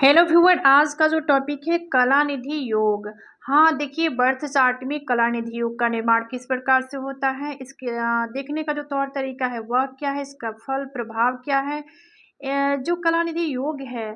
Hello viewer, आज का जो टॉपिक है कलानिधि योग। हाँ देखिए, बर्थ चार्ट में कलानिधि योग का निर्माण किस प्रकार से होता है, इसके देखने का जो तौर तरीका है वह क्या है, इसका फल प्रभाव क्या है। जो कलानिधि योग है,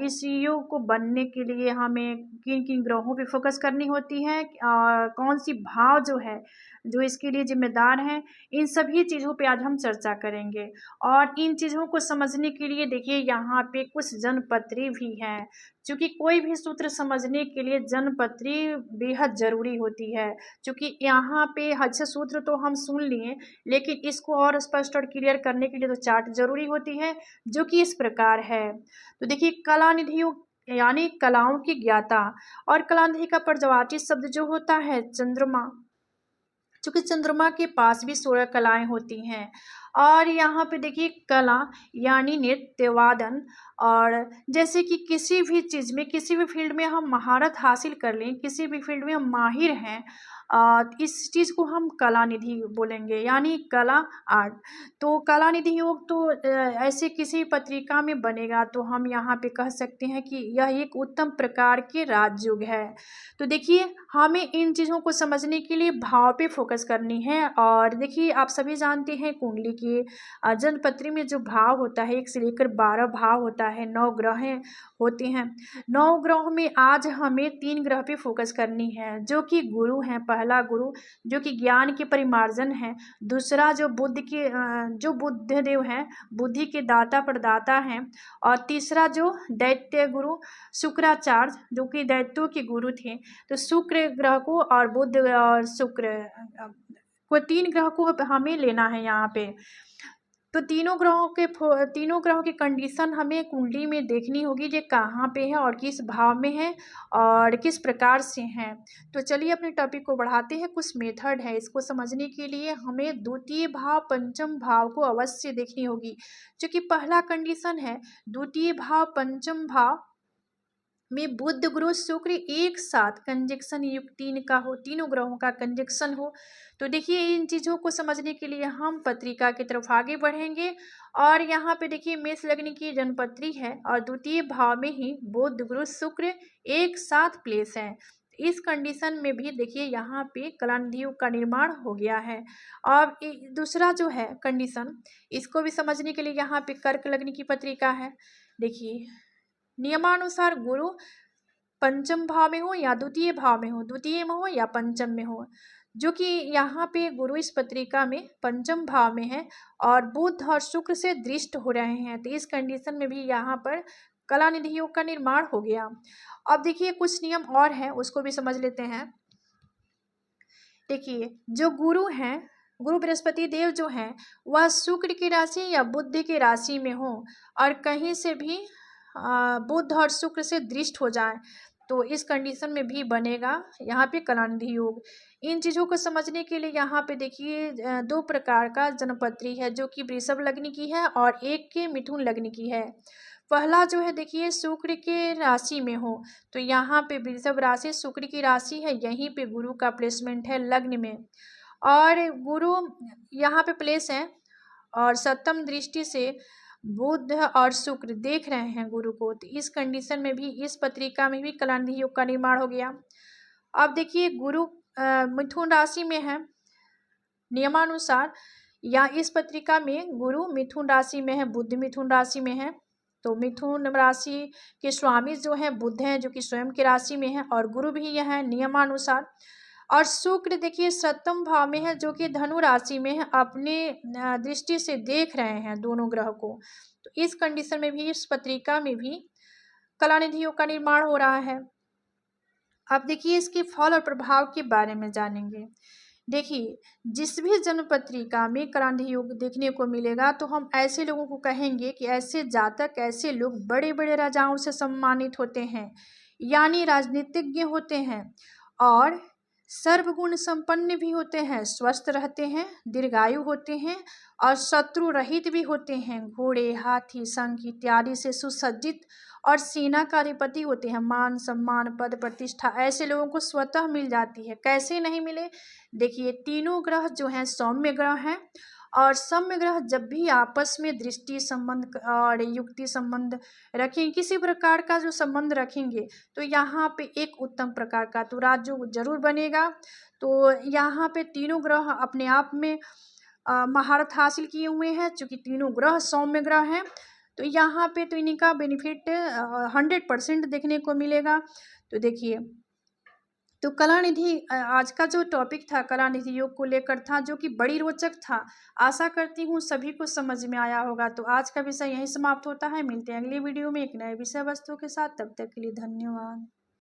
इस योग को बनने के लिए हमें किन किन ग्रहों पे फोकस करनी होती है और कौन सी भाव जो है जो इसके लिए जिम्मेदार हैं, इन सभी चीज़ों पे आज हम चर्चा करेंगे। और इन चीज़ों को समझने के लिए देखिए यहाँ पे कुछ जनपत्री भी हैं, क्योंकि कोई भी सूत्र समझने के लिए जनपत्री बेहद ज़रूरी होती है। क्योंकि यहाँ पे अच्छा सूत्र तो हम सुन लिए, लेकिन इसको और स्पष्ट और क्लियर करने के लिए तो चार्ट ज़रूरी होती है, जो कि इस प्रकार है। तो देखिए, कलानिधियों यानी कलाओं की ज्ञाता, और कलानिधि का पर्यायवाची शब्द जो होता है चंद्रमा, चूँकि चंद्रमा के पास भी 16 कलाएँ होती हैं। और यहाँ पे देखिए कला यानी नृत्य, वादन, और जैसे कि किसी भी चीज़ में, किसी भी फ़ील्ड में हम महारत हासिल कर लें, किसी भी फ़ील्ड में हम माहिर हैं, इस चीज़ को हम कलानिधि बोलेंगे, यानी कला, आर्ट। तो कलानिधि योग तो ऐसे किसी पत्रिका में बनेगा तो हम यहाँ पे कह सकते हैं कि यह एक उत्तम प्रकार के राजयोग है। तो देखिए, हमें इन चीज़ों को समझने के लिए भाव पे फोकस करनी है। और देखिए, आप सभी जानते हैं कुंडली की जनपत्री में जो भाव होता है 1 से लेकर 12 भाव होता है, 9 ग्रह होते हैं। 9 ग्रहों में आज हमें 3 ग्रह पे फोकस करनी है, जो कि गुरु हैं। पहला गुरु जो कि ज्ञान के परिमार्जन है, दूसरा जो जो बुद्ध देव हैं, बुद्धि के दाता प्रदाता हैं, और तीसरा जो दैत्य गुरु शुक्राचार्य, जो कि दैत्यों के गुरु थे। तो शुक्र ग्रह को और बुध और शुक्र को 3 ग्रह को हमें लेना है यहाँ पे। तो तीनों ग्रहों की कंडीशन हमें कुंडली में देखनी होगी, ये कहाँ पे है और किस भाव में है और किस प्रकार से हैं। तो चलिए अपने टॉपिक को बढ़ाते हैं। कुछ मेथड है, इसको समझने के लिए हमें द्वितीय भाव पंचम भाव को अवश्य देखनी होगी। क्योंकि पहला कंडीशन है द्वितीय भाव पंचम भाव में बुध गुरु शुक्र एक साथ कंजक्शन युक्त 3 का हो, तीनों ग्रहों का कंजक्शन हो। तो देखिए, इन चीज़ों को समझने के लिए हम पत्रिका की तरफ आगे बढ़ेंगे। और यहाँ पे देखिए, मेष लग्न की जनपत्री है और द्वितीय भाव में ही बुध गुरु शुक्र एक साथ प्लेस है। इस कंडीशन में भी देखिए यहाँ पे कलानिधियों का निर्माण हो गया है। और दूसरा जो है कंडीशन, इसको भी समझने के लिए यहाँ पे कर्क लग्न की पत्रिका है। देखिए, नियमानुसार गुरु पंचम भाव में हो या द्वितीय भाव में हो, द्वितीय में हो या पंचम में हो, जो कि यहाँ पे गुरु इस पत्रिका में पंचम भाव में है और बुध और शुक्र से दृष्ट हो रहे हैं। तो इस कंडीशन में भी यहाँ पर कलानिधि योग का निर्माण हो गया। अब देखिए, कुछ नियम और हैं, उसको भी समझ लेते हैं। देखिए, जो गुरु हैं, गुरु बृहस्पति देव जो हैं, वह शुक्र की राशि या बुध की राशि में हो और कहीं से भी बुध और शुक्र से दृष्ट हो जाए, तो इस कंडीशन में भी बनेगा यहाँ पे कलानिधि योग। इन चीज़ों को समझने के लिए यहाँ पे देखिए 2 प्रकार का जनपत्री है, जो कि वृषभ लग्न की है और एक के मिथुन लग्न की है। पहला जो है देखिए शुक्र के राशि में हो, तो यहाँ पे वृषभ राशि शुक्र की राशि है, यहीं पे गुरु का प्लेसमेंट है लग्न में। और गुरु यहाँ पे प्लेस है और सप्तम दृष्टि से बुध और शुक्र देख रहे हैं गुरु को। तो इस कंडीशन में भी, इस पत्रिका में भी कलानिधि योग का निर्माण हो गया। अब देखिए, गुरु मिथुन राशि में है नियमानुसार, या इस पत्रिका में गुरु मिथुन राशि में है, बुध मिथुन राशि में है। तो मिथुन राशि के स्वामी जो है बुध हैं, जो कि स्वयं की राशि में है, और गुरु भी यह है नियमानुसार। और शुक्र देखिए सप्तम भाव में है, जो कि धनु राशि में है, अपने दृष्टि से देख रहे हैं दोनों ग्रह को। तो इस कंडीशन में भी, इस पत्रिका में भी कलानिधि योग का निर्माण हो रहा है। अब देखिए, इसके फल और प्रभाव के बारे में जानेंगे। देखिए, जिस भी जन्म पत्रिका में कलानिधि योग देखने को मिलेगा, तो हम ऐसे लोगों को कहेंगे कि ऐसे जातक, ऐसे लोग बड़े बड़े राजाओं से सम्मानित होते हैं, यानी राजनीतिज्ञ होते हैं, और सर्वगुण संपन्न भी होते हैं, स्वस्थ रहते हैं, दीर्घायु होते हैं, और शत्रु रहित भी होते हैं, घोड़े, हाथी, शंख इत्यादि से सुसज्जित, और सेना का अधिपति होते हैं। मान सम्मान पद प्रतिष्ठा ऐसे लोगों को स्वतः मिल जाती है। कैसे नहीं मिले? देखिए, तीनों ग्रह जो हैं सौम्य ग्रह हैं, और सौम्य ग्रह जब भी आपस में दृष्टि संबंध और युक्ति संबंध रखें, किसी प्रकार का जो संबंध रखेंगे तो यहाँ पे एक उत्तम प्रकार का तो राजयोग जरूर बनेगा। तो यहाँ पे तीनों ग्रह अपने आप में महारत हासिल किए हुए हैं, चूंकि तीनों ग्रह सौम्य ग्रह हैं। तो यहाँ पे तो इन्हीं का बेनिफिट 100% देखने को मिलेगा। तो देखिए, तो कलानिधि आज का जो टॉपिक था कलानिधि योग को लेकर था, जो कि बड़ी रोचक था। आशा करती हूँ सभी को समझ में आया होगा। तो आज का विषय यहीं समाप्त होता है। मिलते हैं अगली वीडियो में एक नए विषय वस्तु के साथ। तब तक के लिए धन्यवाद।